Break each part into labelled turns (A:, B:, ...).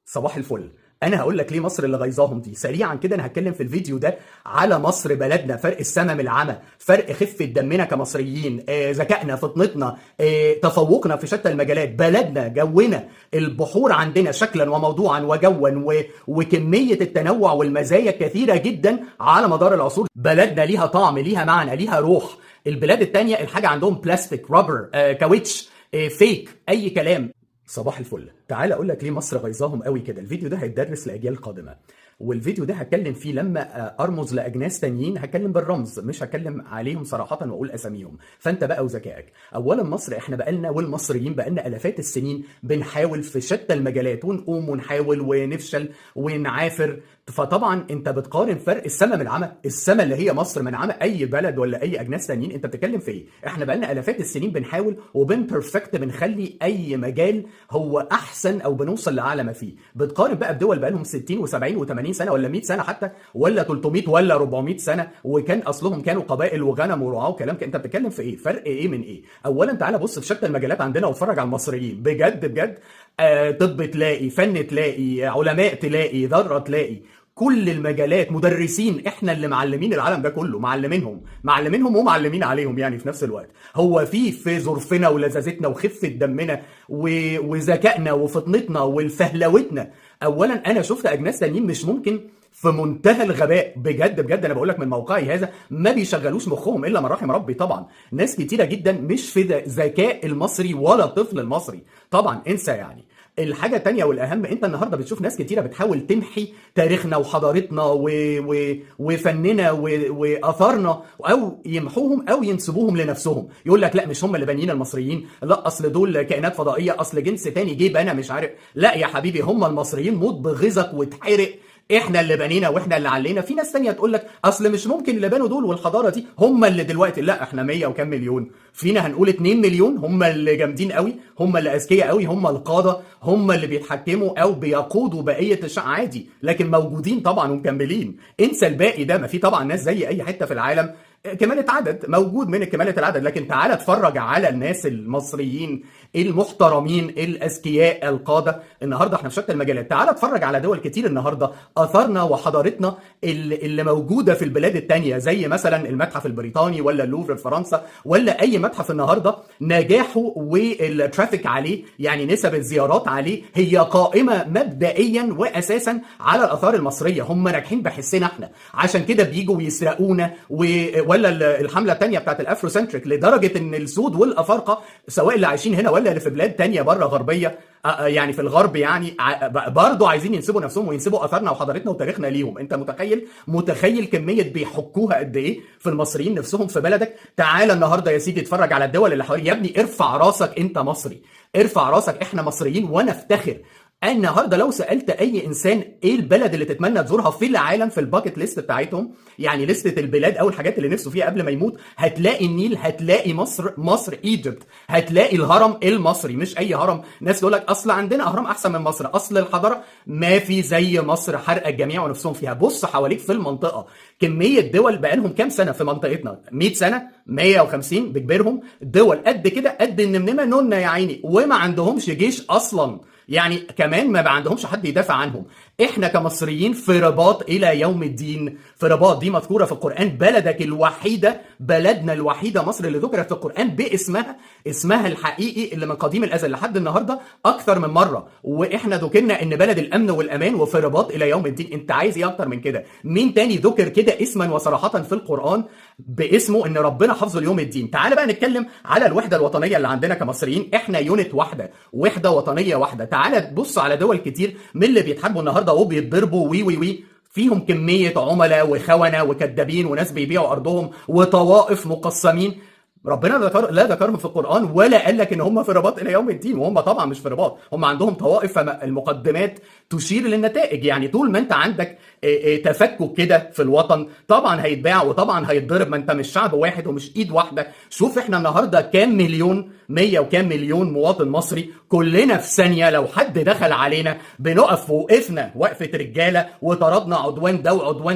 A: صباح الفل. انا هقول لك ليه مصر اللي غيظاهم دي سريعا كده. انا هتكلم في الفيديو ده على مصر بلدنا، فرق السما من العمى، فرق خفه دمنا كمصريين، ذكائنا، فطنتنا، تفوقنا في شتى المجالات، بلدنا، جونا، البحور عندنا شكلا وموضوعا وجوا وكميه التنوع والمزايا كثيره جدا على مدار العصور. بلدنا ليها طعم، ليها معنى، ليها روح. البلاد التانية الحاجه عندهم بلاستيك، رابر، كاوتش، فيك، اي كلام. صباح الفل. تعال اقول لك ليه مصر غيظاهم قوي كده. الفيديو ده هيتدرس لاجيال قادمه، والفيديو ده هتكلم فيه لما ارمز لاجناس تانيين هتكلم بالرمز، مش هتكلم عليهم صراحه واقول اساميهم. فانت بقى وذكائك. اولا مصر احنا بقالنا، والمصريين بقالنا الافات السنين بنحاول في شتى المجالات، ونقوم ونحاول ونفشل ونعافر. فطبعا انت بتقارن فرق السما من العمى، السما اللي هي مصر من عمى اي بلد ولا اي اجناس تانيين. انت بتتكلم في ايه؟ احنا بقالنا الافات السنين بنحاول وبنبرفكت، بنخلي اي مجال هو احسن او بنوصل لاعلى ما فيه. بتقارن بقى بدول بقالهم 60 و70 و80 سنه ولا 100 سنه حتى، ولا 300 ولا 400 سنه، وكان اصلهم كانوا قبائل وغنم ورعاه وكلام. انت بتتكلم في ايه؟ فرق ايه من ايه؟ اولا تعالى بص في شتى المجالات عندنا واتفرج على المصريين بجد بجد. طب تلاقي، فن تلاقي، علماء تلاقي، ذره تلاقي، كل المجالات، مدرسين. احنا اللي معلمين العالم ده كله، معلمينهم ومعلمين عليهم يعني في نفس الوقت. هو في ظرفنا ولذاذتنا وخفه دمنا وذكائنا وفطنتنا والفهلوتنا. اولا انا شفت اجناس تانيين مش ممكن، في منتهى الغباء بجد بجد. انا بقول لك من موقعي هذا، ما بيشغلوش مخهم الا من رحم ربي. طبعا ناس كتيره جدا مش في ذكاء المصري ولا الطفل المصري، طبعا انسى يعني. الحاجة التانية والأهم، أنت النهاردة بتشوف ناس كتيرة بتحاول تمحي تاريخنا وحضارتنا وفننا وآثارنا، أو يمحوهم أو ينسبوهم لنفسهم. يقول لك لا مش هم اللي بانيين المصريين، لا أصل دول كائنات فضائية، أصل جنس تاني جه بنا مش عارف. لا يا حبيبي، هم المصريين، موت بغيظك واتحرق. احنا اللي بنينا واحنا اللي علينا. في ناس تانية تقول لك اصل مش ممكن اللي بنوا دول والحضاره دي هم اللي دلوقتي. لا احنا 100 وكام مليون، فينا هنقول 2 مليون هم اللي جامدين قوي، هم اللي اذكياء قوي، هم القاده، هم اللي بيتحكموا او بيقودوا بقيه الشعب عادي، لكن موجودين طبعا ومكملين. انسى الباقي ده. ما في طبعا ناس زي اي حته في العالم كمالة عدد، موجود من كمالة العدد، لكن تعالى اتفرج على الناس المصريين المحترمين الاذكياء القاده. النهارده احنا في شتى المجالات. تعالى اتفرج على دول كتير النهارده اثارنا وحضارتنا اللي موجوده في البلاد التانية، زي مثلا المتحف البريطاني ولا اللوفر في فرنسا ولا اي متحف. النهارده نجاحه والترافيك عليه، يعني نسب الزيارات عليه، هي قائمه مبدئيا واساسا على الاثار المصريه. هم ناجحين بحسنا احنا، عشان كده بيجوا ويسرقونا ولا الحمله الثانيه بتاعت الافرو سنتريك، لدرجه ان السود والافارقه سواء اللي عايشين هنا ولا اللي في بلاد تانية بره غربيه، يعني في الغرب، يعني برضه عايزين ينسبوا نفسهم وينسبوا اثارنا وحضارتنا وتاريخنا ليهم. انت متخيل كميه بيحكوها قد ايه في المصريين نفسهم في بلدك؟ تعالى النهارده يا سيدي اتفرج على الدول اللي حواليك. يا ابني ارفع راسك، انت مصري، ارفع راسك. احنا مصريين ونفتخر. النهارده لو سالت اي انسان ايه البلد اللي تتمنى تزورها في العالم في الباكت ليست بتاعتهم، يعني لستة البلاد او الحاجات اللي نفسه فيها قبل ما يموت، هتلاقي النيل، هتلاقي مصر ايجيبت، هتلاقي الهرم المصري، مش اي هرم. ناس تقول لك اصل عندنا اهرام احسن من مصر، اصل الحضاره. ما في زي مصر، حرق الجميع ونفسهم فيها. بص حواليك في المنطقه، كميه دول بقالهم كام سنه في منطقتنا؟ 100 سنه، 150 بكبرهم. دول قد كده، قد النمنمه نونه يا عيني، وما عندهمش جيش اصلا، يعني كمان ما عندهمش حد يدافع عنهم. احنا كمصريين في رباط الى يوم الدين، في رباط. دي مذكوره في القران. بلدك الوحيده، بلدنا الوحيده مصر، اللي ذكرت في القران باسمها، اسمها الحقيقي اللي من قديم الازل لحد النهارده اكثر من مره. واحنا ذكرنا ان بلد الامن والامان وفي رباط الى يوم الدين. انت عايز ايه اكتر من كده؟ مين تاني ذكر كده اسما وصراحه في القران باسمه ان ربنا حافظه ليوم الدين؟ تعال بقى نتكلم على الوحده الوطنيه اللي عندنا كمصريين. احنا يونت واحده، وحده وطنيه واحده. تعال تبص على دول كتير من اللي بيتحاربوا النهارده وبيتضربوا وي فيهم كميه عملاء وخونه وكذابين وناس بيبيعوا ارضهم وطوائف مقسمين. ربنا لا ذكرهم في القرآن ولا قال لك ان هم في رباط الى يوم الدين، وهم طبعا مش في رباط، هم عندهم طوائف. فالمقدمات تشير للنتائج. يعني طول ما انت عندك تفكك كده في الوطن، طبعا هيتباع وطبعا هيتضرب. ما انت مش شعب واحد ومش ايد واحده. شوف احنا النهارده كام مليون، 100 وكام مليون مواطن مصري. كلنا في ثانيه لو حد دخل علينا بنقف، وقفنا وقفه رجاله وطردنا عدوان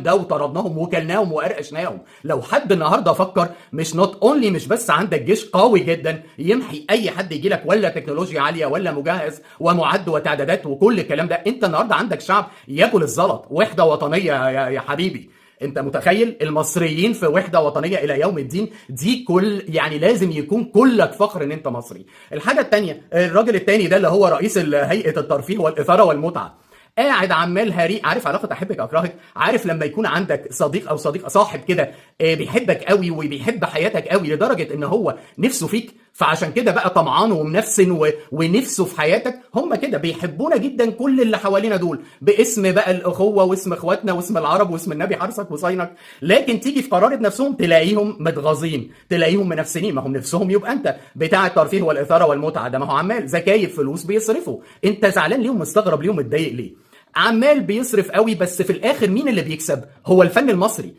A: ده وطردناهم وكلناهم وقرقشناهم. لو حد النهارده فكر، مش نوت اونلي، مش بس عندك جيش قوي جدا يمحي اي حد يجي لك، ولا تكنولوجيا عاليه، ولا مجهز ومعد وتعدادات وكل الكلام ده. انت النهارده عندك شعب ياكل الزلط. وحده وطنيه يا حبيبي. انت متخيل المصريين في وحده وطنيه الى يوم الدين؟ دي كل يعني لازم يكون كلك فخر ان انت مصري. الحاجه الثانيه، الراجل الثاني ده اللي هو رئيس هيئه الترفيه والاثاره والمتعه، قاعد عمال هريق. عارف علاقه احبك اكرهك؟ عارف لما يكون عندك صديق او صاحب كده بيحبك قوي وبيحب حياتك قوي لدرجه ان هو نفسه فيك، فعشان كده بقى طمعان ومنفسن ونفسه في حياتك. هم كده بيحبونا جدا كل اللي حوالينا دول، باسم بقى الاخوه واسم اخواتنا واسم العرب واسم النبي حرسك وصينك. لكن تيجي في قرارة نفسهم تلاقيهم متغاظين، تلاقيهم منفسنين. ما هم نفسهم يبقى انت بتاع الترفيه والاثاره والمتعه ده، ما هو عمال زكايب فلوس بيصرفوا. انت زعلان ليهم؟ مستغرب ليهم؟ متضايق ليه؟ عمال بيصرف قوي، بس في الاخر مين اللي بيكسب؟ هو الفن المصري.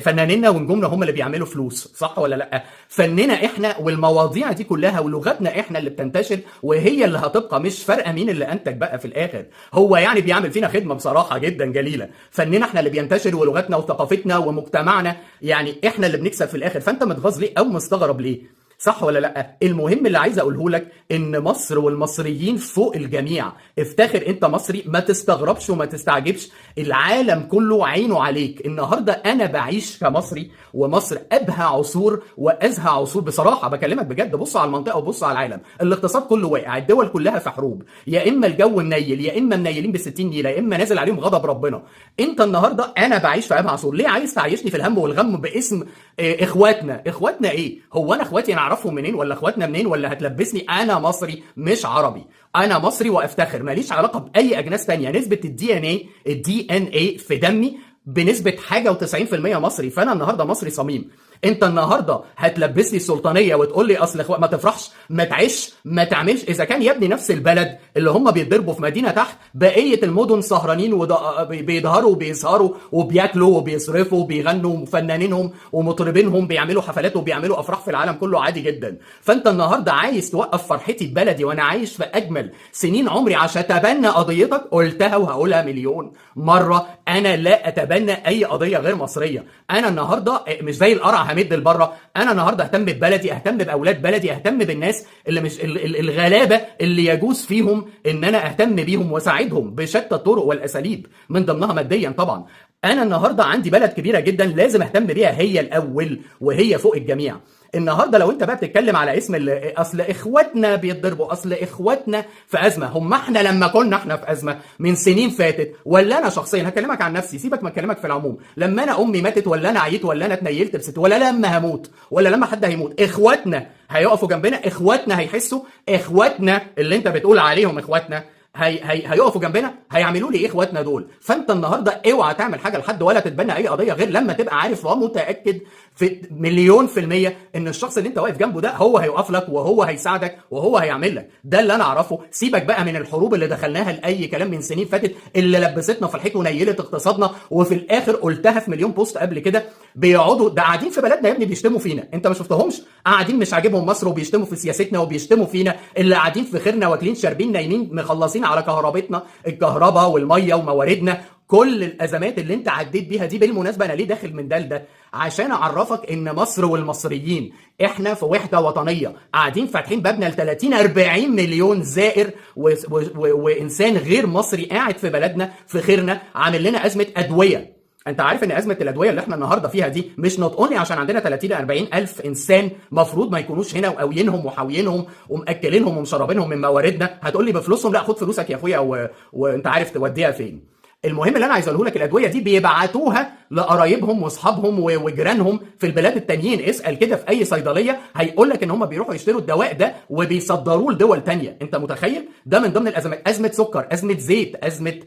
A: فنانينا ونجومنا هم اللي بيعملوا فلوس، صح ولا لا؟ فننا احنا والمواضيع دي كلها ولغتنا احنا اللي بتنتشر، وهي اللي هتبقى. مش فارقه مين اللي انتج بقى في الاخر. هو يعني بيعمل فينا خدمه بصراحه جدا جليله. فننا احنا اللي بينتشر، ولغتنا وثقافتنا ومجتمعنا، يعني احنا اللي بنكسب في الاخر. فانت متغاظ ليه او مستغرب ليه؟ صح ولا لا؟ المهم اللي عايز اقوله لك ان مصر والمصريين فوق الجميع. افتخر انت مصري، ما تستغربش وما تستعجبش. العالم كله عينه عليك. النهارده انا بعيش كمصري، ومصر ابهى عصور وازهى عصور بصراحه. بكلمك بجد. بص على المنطقه وبص على العالم. الاقتصاد كله واقع، الدول كلها في حروب، يا اما الجو منيل، يا اما منيلين ب60 نيله، يا اما نازل عليهم غضب ربنا. انت النهارده انا بعيش في ابهى عصور. ليه عايز تعيشني في الهم والغم باسم اخواتنا؟ اخواتنا ايه؟ هو انا اخواتي انا اعرفهم منين؟ ولا اخواتنا منين؟ ولا هتلبسني؟ انا مصري مش عربي. انا مصري وافتخر. ماليش علاقه باي اجناس تانية. نسبه الدي ان اي في دمي بنسبه حاجه و90% مصري. فانا النهارده مصري صميم. انت النهارده هتلبسني السلطانيه وتقول لي اصل ما تفرحش، ما تعيش، ما تعملش. اذا كان يا ابني نفس البلد اللي هم بيتضربوا في مدينه تحت، بقيه المدن سهرانين وبيظهروا وبيسهروا وبياكلوا وبيصرفوا وبيغنوا، وفنانينهم ومطربينهم بيعملوا حفلات وبيعملوا افراح في العالم كله عادي جدا. فانت النهارده عايز توقف فرحتي ببلدي وانا عايش في اجمل سنين عمري عشان اتبنى قضيتك؟ قلتها وهقولها مليون مره، انا لا اتبنى اي قضيه غير مصريه. انا النهارده مش زي القرع همد لبره. انا النهارده اهتم ببلدي، اهتم باولاد بلدي، اهتم بالناس اللي مش الغلابه اللي يجوز فيهم ان انا اهتم بيهم واساعدهم بشتى الطرق والاساليب، من ضمنها ماديا طبعا. انا النهارده عندي بلد كبيره جدا لازم اهتم بيها هي الاول، وهي فوق الجميع. النهارده لو انت بقى بتتكلم على اسم اصل اخواتنا بيتضربوا، اصل اخواتنا في ازمه، هم احنا لما كنا احنا في ازمه من سنين فاتت؟ ولا انا شخصيا هكلمك عن نفسي، سيبك ما اكلمك في العموم، لما انا امي ماتت، ولا انا عييت، ولا انا اتنيلت بست، ولا لما هموت، ولا لما حد هيموت، اخواتنا هيقفوا جنبنا، اخواتنا هيحسوا، اخواتنا اللي انت بتقول عليهم اخواتنا هيقفوا جنبنا، هيعملوا لي ايه اخواتنا دول؟ فانت النهارده اوعى تعمل حاجه لحد ولا تتبنى اي قضيه غير لما تبقى عارف ومتاكد في مليون في المية ان الشخص اللي انت واقف جنبه ده هو هيقف لك وهو هيساعدك وهو هيعمل لك. ده اللي انا اعرفه. سيبك بقى من الحروب اللي دخلناها لاي كلام من سنين فاتت اللي لبستنا في الحيط ونيلت اقتصادنا، وفي الاخر قلتها في مليون بوست قبل كده. بيقعدوا ده قاعدين في بلدنا يا ابني بيشتموا فينا، انت ما شفتهمش؟ قاعدين مش عاجبهم مصر وبيشتموا في سياستنا وبيشتموا فينا، اللي قاعدين في خيرنا واكلين شاربين نايمين مخلصين على كهربتنا، الكهرباء والميه ومواردنا. كل الازمات اللي انت عديت بيها دي، بالمناسبه انا ليه داخل من ده لده؟ عشان اعرفك ان مصر والمصريين احنا في وحده وطنيه، قاعدين فاتحين بابنا ل 30 40 مليون زائر وانسان غير مصري قاعد في بلدنا في خيرنا، عامل لنا ازمه ادويه. انت عارف ان ازمه الادويه اللي احنا النهارده فيها دي مش نوت اونلي عشان عندنا 30 40 الف انسان مفروض ما يكونوش هنا وقاويينهم وحاويينهم ومأكلينهم ومشربينهم من مواردنا. هتقول لي بفلوسهم؟ لا، خد فلوسك يا اخويا وانت عارف توديها فين. المهم اللي انا عايز اقوله لك، الادويه دي بيبعتوها لقرايبهم واصحابهم وجيرانهم في البلاد التانيين. اسال كده في اي صيدليه هيقول لك ان هم بيروحوا يشتروا الدواء ده وبيصدروه لدول تانية. انت متخيل؟ ده من ضمن الازمات، ازمه سكر، ازمه زيت، ازمه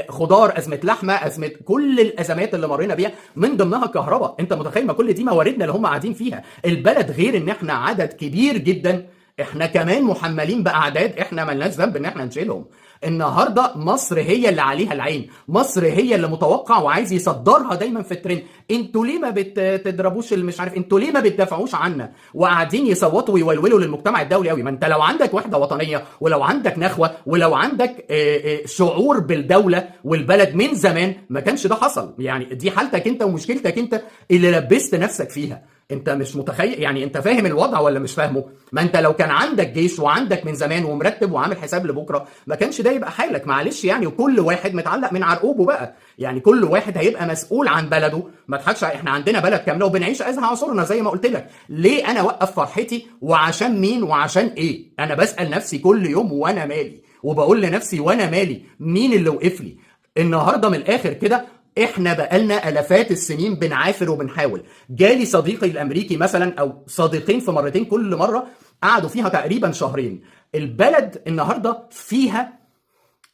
A: خضار، ازمه لحمه، ازمه كل الازمات اللي مرينا بيها، من ضمنها الكهرباء. انت متخيل؟ ما كل دي مواردنا اللي هم قاعدين فيها. البلد غير ان احنا عدد كبير جدا، احنا كمان محملين باعداد احنا ملناش ذنب ان احنا نشيلهم. النهارده مصر هي اللي عليها العين، مصر هي اللي متوقع وعايز يصدرها دايما في الترند. انتوا ليه ما بتضربوش مش عارف، انتوا ليه ما بتدافعوش عنا؟ وقاعدين يصوتوا ويولولوا للمجتمع الدولي قوي. ما انت لو عندك وحده وطنيه، ولو عندك نخوه، ولو عندك شعور بالدوله والبلد من زمان، ما كانش ده حصل. يعني دي حالتك انت ومشكلتك انت اللي لبست نفسك فيها. انت مش متخيل يعني، انت فاهم الوضع ولا مش فاهمه؟ ما انت لو كان عندك جيش وعندك من زمان ومرتب وعامل حساب لبكره، ما كانش ده يبقى حالك. معلش يعني، وكل واحد متعلق من عرقوبه بقى. يعني كل واحد هيبقى مسؤول عن بلده. ما تضحكش، احنا عندنا بلد كامله وبنعيش ازهى عصورنا زي ما قلت لك. ليه انا اوقف فرحتي؟ وعشان مين وعشان ايه؟ انا بسال نفسي كل يوم وانا مالي، وبقول لنفسي وانا مالي مين اللي وقف لي النهارده. من الاخر كده، احنا بقالنا الافات السنين بنعافر وبنحاول. جالي صديقي الامريكي مثلا، او صديقين في مرتين، كل مره قعدوا فيها تقريبا شهرين. البلد النهارده فيها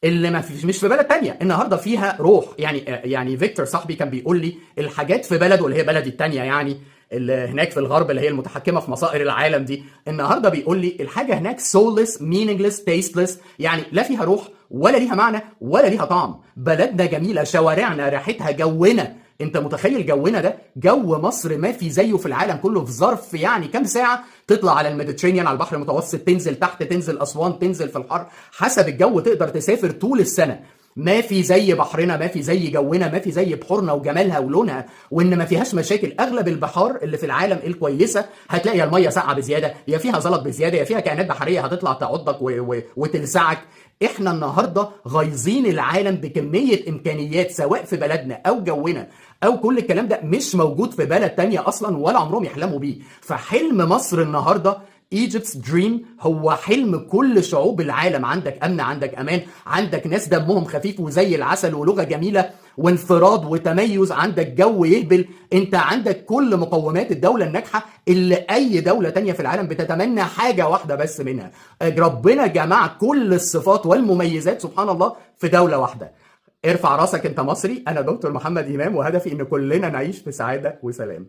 A: اللي ما فيش، مش في بلد تانية. النهارده فيها روح. يعني فيكتور صاحبي كان بيقول لي الحاجات في بلده اللي هي بلدي التانية، يعني اللي هناك في الغرب، اللي هي المتحكمه في مصائر العالم دي. النهارده بيقول لي الحاجه هناك soulless, meaningless, tasteless، يعني لا فيها روح ولا ليها معنى ولا ليها طعم. بلدنا جميله، شوارعنا، ريحتها، جونا. انت متخيل جونا ده؟ جو مصر ما في زيه في العالم كله. في ظرف يعني كام ساعه تطلع على الميديترينيان، على البحر المتوسط، تنزل تحت، تنزل اسوان، تنزل في الحر، حسب الجو تقدر تسافر طول السنه. ما في زي بحرنا، ما في زي جونا، ما في زي بحورنا وجمالها ولونها، وان ما فيهاش مشاكل. اغلب البحار اللي في العالم الكويسه هتلاقي الميه ساقعه بزياده، يا فيها زلط بزياده، يا فيها كائنات بحريه هتطلع تعضك وتلسعك. احنا النهارده غايظين العالم بكميه امكانيات، سواء في بلدنا او جونا او كل الكلام ده مش موجود في بلد تانية اصلا، ولا عمرهم يحلموا بيه. فحلم مصر النهارده، Egypt's dream، هو حلم كل شعوب العالم. عندك امن، عندك امان، عندك ناس دمهم خفيف وزي العسل ولغه جميله وانفراد وتميز، عندك جو يهبل. انت عندك كل مقومات الدوله الناجحه اللي اي دوله تانية في العالم بتتمنى حاجه واحده بس منها. ربنا جمع كل الصفات والمميزات سبحان الله في دوله واحده. ارفع راسك انت مصري. انا دكتور محمد امام، وهدفي ان كلنا نعيش في سعاده وسلام.